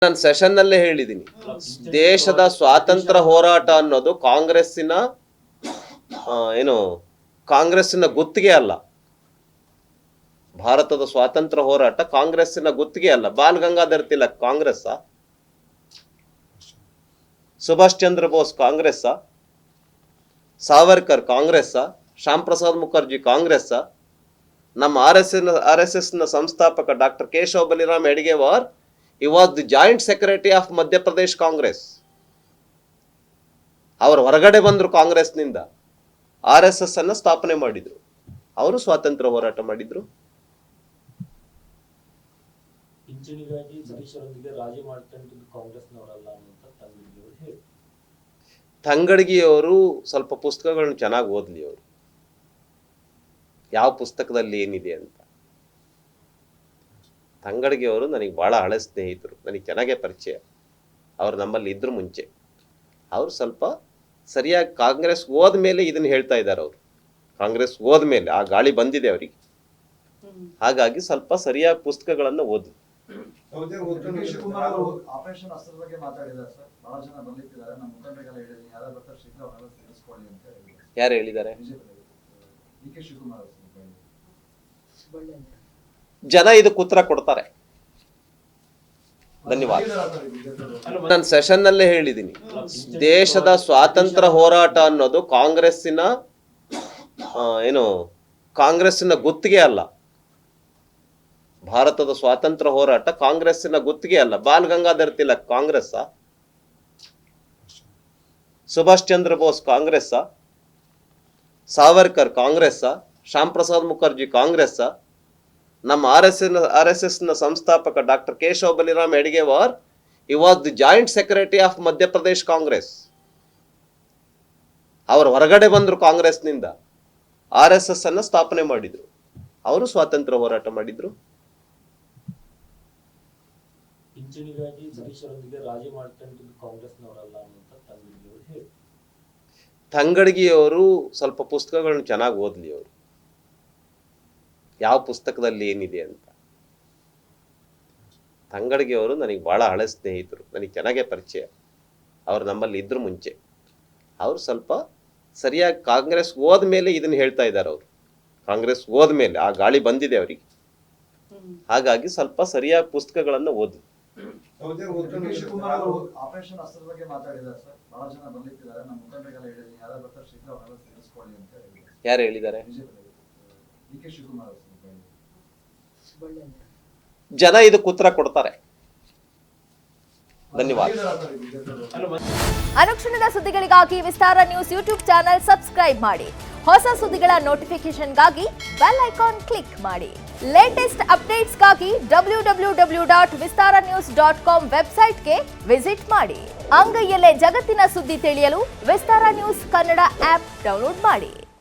ನಾನು ಸೆಷನ್ ನಲ್ಲೇ ಹೇಳಿದ್ದೀನಿ, ದೇಶದ ಸ್ವಾತಂತ್ರ್ಯ ಹೋರಾಟ ಅನ್ನೋದು ಕಾಂಗ್ರೆಸ್ಸಿನ ಗುತ್ತಿಗೆ ಅಲ್ಲ. ಭಾರತದ ಸ್ವಾತಂತ್ರ್ಯ ಹೋರಾಟ ಕಾಂಗ್ರೆಸ್ಸಿನ ಗುತ್ತಿಗೆ ಅಲ್ಲ. ಬಾಲ್ ಗಂಗಾಧರ್ ತಿಲಕ್ ಕಾಂಗ್ರೆಸ್, ಸುಭಾಷ್ ಚಂದ್ರ ಬೋಸ್ ಕಾಂಗ್ರೆಸ್, ಸಾವರ್ಕರ್ ಕಾಂಗ್ರೆಸ್, ಶ್ಯಾಮ್ ಪ್ರಸಾದ್ ಮುಖರ್ಜಿ ಕಾಂಗ್ರೆಸ್, ನಮ್ಮ RSS ಸಂಸ್ಥಾಪಕ doctor Keshava Baliram Hedgewar, he was the joint secretary of Madhya Pradesh Congress. ಅವರು ಹೊರಗಡೆ ಬಂದ್ರು ಕಾಂಗ್ರೆಸ್ನಿಂದ, RSS ಅನ್ನ ಸ್ಥಾಪನೆ ಮಾಡಿದ್ರು. ಅವರು ಸ್ವಾತಂತ್ರ್ಯ ಹೋರಾಟ ಮಾಡಿದ್ರು. ಪಿಂಚಣಿಗಾಗಿ ಸತೀಶರೊಂದಿಗೆ ರಾಜಿ ಮಾಡ್ಕೊಂಡಿದ್ದು ಕಾಂಗ್ರೆಸ್ನವರಲ್ಲ ಅಂತ ತಂಗಡಿಗೆಯವರು ಹೇಳಿ. ತಂಗಡಗಿಯವರು ಸ್ವಲ್ಪ ಪುಸ್ತಕಗಳನ್ನು ಚೆನ್ನಾಗಿ ಓದ್ಲಿ. ಅವರು ಯಾವ ಪುಸ್ತಕದಲ್ಲಿ ಏನಿದೆ ಅಂತ. ತಂಗಡಗಿಯವರು ನನಗೆ ಬಹಳ ಹಳೆ ಸ್ನೇಹಿತರು, ನನಗೆ ಚೆನ್ನಾಗೇ ಪರಿಚಯ. ಅವ್ರು ನಮ್ಮಲ್ಲಿ ಇದ್ರು ಮುಂಚೆ. ಅವರು ಸ್ವಲ್ಪ ಸರಿಯಾಗಿ ಕಾಂಗ್ರೆಸ್ ಹೋದ್ಮೇಲೆ ಇದನ್ನ ಹೇಳ್ತಾ ಇದ್ದಾರೆ. ಅವರು ಕಾಂಗ್ರೆಸ್ ಹೋದ್ಮೇಲೆ ಆ ಗಾಳಿ ಬಂದಿದೆ ಅವರಿಗೆ. ಹಾಗಾಗಿ ಸ್ವಲ್ಪ ಸರಿಯಾಗಿ ಪುಸ್ತಕಗಳನ್ನು ಓದಿ. ಯಾರು ಹೇಳಿದ್ದಾರೆ? ಜನ ಇದಕ್ಕೆ ಉತ್ತರ ಕೊಡ್ತಾರೆ. ಧನ್ಯವಾದ. ನಾನು ಸೆಷನ್ ನಲ್ಲೇ ಹೇಳಿದ್ದೀನಿ, ದೇಶದ ಸ್ವಾತಂತ್ರ್ಯ ಹೋರಾಟ ಅನ್ನೋದು ಕಾಂಗ್ರೆಸ್ಸಿನ ಗುತ್ತಿಗೆ ಅಲ್ಲ. ಭಾರತದ ಸ್ವಾತಂತ್ರ್ಯ ಹೋರಾಟ ಕಾಂಗ್ರೆಸ್ಸಿನ ಗುತ್ತಿಗೆ ಅಲ್ಲ. ಬಾಲ್ ಗಂಗಾಧರ್ ತಿಲಕ್ ಕಾಂಗ್ರೆಸ್, ಸುಭಾಷ್ ಚಂದ್ರ ಬೋಸ್ ಕಾಂಗ್ರೆಸ್, ಸಾವರ್ಕರ್ ಕಾಂಗ್ರೆಸ್, ಶ್ಯಾಮ್ ಪ್ರಸಾದ್ ಮುಖರ್ಜಿ ಕಾಂಗ್ರೆಸ್, ನಮ್ಮ RSS ಸಂಸ್ಥಾಪಕ doctor Keshava Baliram Hedgewar, he was the joint secretary of Madhya Pradesh Congress. ಅವರು ಹೊರಗಡೆ ಬಂದ್ರು ಕಾಂಗ್ರೆಸ್ನಿಂದ, RSS ಅನ್ನ ಸ್ಥಾಪನೆ ಮಾಡಿದ್ರು. ಅವರು ಸ್ವಾತಂತ್ರ್ಯ ಹೋರಾಟ ಮಾಡಿದ್ರು. ಪಿಂಚಣಿಗಾಗಿ ಸತೀಶರೊಂದಿಗೆ ರಾಜಿ ಮಾಡ್ಕೊಂಡಿದ್ದು ಕಾಂಗ್ರೆಸ್ನವರಲ್ಲ ಅಂತ ತಂಗಡಿಗೆಯವರು ಹೇಳಿ. ತಂಗಡಗಿಯವರು ಸ್ವಲ್ಪ ಪುಸ್ತಕಗಳನ್ನು ಚೆನ್ನಾಗಿ ಓದ್ಲಿ. ಅವರು ಯಾವ ಪುಸ್ತಕದಲ್ಲಿ ಏನಿದೆ ಅಂತ. ತಂಗಡಗಿಯವರು ನನಗೆ ಬಹಳ ಹಳೆ ಸ್ನೇಹಿತರು, ನನಗೆ ಚೆನ್ನಾಗೇ ಪರಿಚಯ. ಅವ್ರು ನಮ್ಮಲ್ಲಿ ಇದ್ರು ಮುಂಚೆ. ಅವರು ಸ್ವಲ್ಪ ಸರಿಯಾಗಿ ಕಾಂಗ್ರೆಸ್ ಹೋದ್ಮೇಲೆ ಇದನ್ನ ಹೇಳ್ತಾ ಇದ್ದಾರೆ. ಅವರು ಕಾಂಗ್ರೆಸ್ ಹೋದ್ಮೇಲೆ ಆ ಗಾಳಿ ಬಂದಿದೆ ಅವರಿಗೆ. ಹಾಗಾಗಿ ಸ್ವಲ್ಪ ಸರಿಯಾಗಿ ಪುಸ್ತಕಗಳನ್ನು ಓದಿ. ಯಾರು ಹೇಳಿದ್ದಾರೆ? ಜನ ಇದಕ್ಕೆ ಉತ್ತರ ಕೊಡ್ತಾರೆ. ಧನ್ಯವಾದ. ಅನುಕ್ಷಣದ ಸುದ್ದಿಗಳಿಗಾಗಿ ವಿಸ್ತಾರ ನ್ಯೂಸ್ ಯೂಟ್ಯೂಬ್ ಚಾನೆಲ್ ಸಬ್ಸ್ಕ್ರೈಬ್ ಮಾಡಿ. ಹೊಸ ಸುದ್ದಿಗಳ ನೋಟಿಫಿಕೇಶನ್ಗಾಗಿ ಬೆಲ್ ಐಕಾನ್ ಕ್ಲಿಕ್ ಮಾಡಿ. ಲೇಟೆಸ್ಟ್ ಅಪ್ಡೇಟ್ಸ್ಗಾಗಿ www.vistaranews.com ವೆಬ್ಸೈಟ್ಗೆ ವಿಸಿಟ್ ಮಾಡಿ. ಅಂಗೈಯಲ್ಲೇ ಜಗತ್ತಿನ ಸುದ್ದಿ ತಿಳಿಯಲು ವಿಸ್ತಾರ ನ್ಯೂಸ್ ಕನ್ನಡ ಆಪ್ ಡೌನ್ಲೋಡ್ ಮಾಡಿ.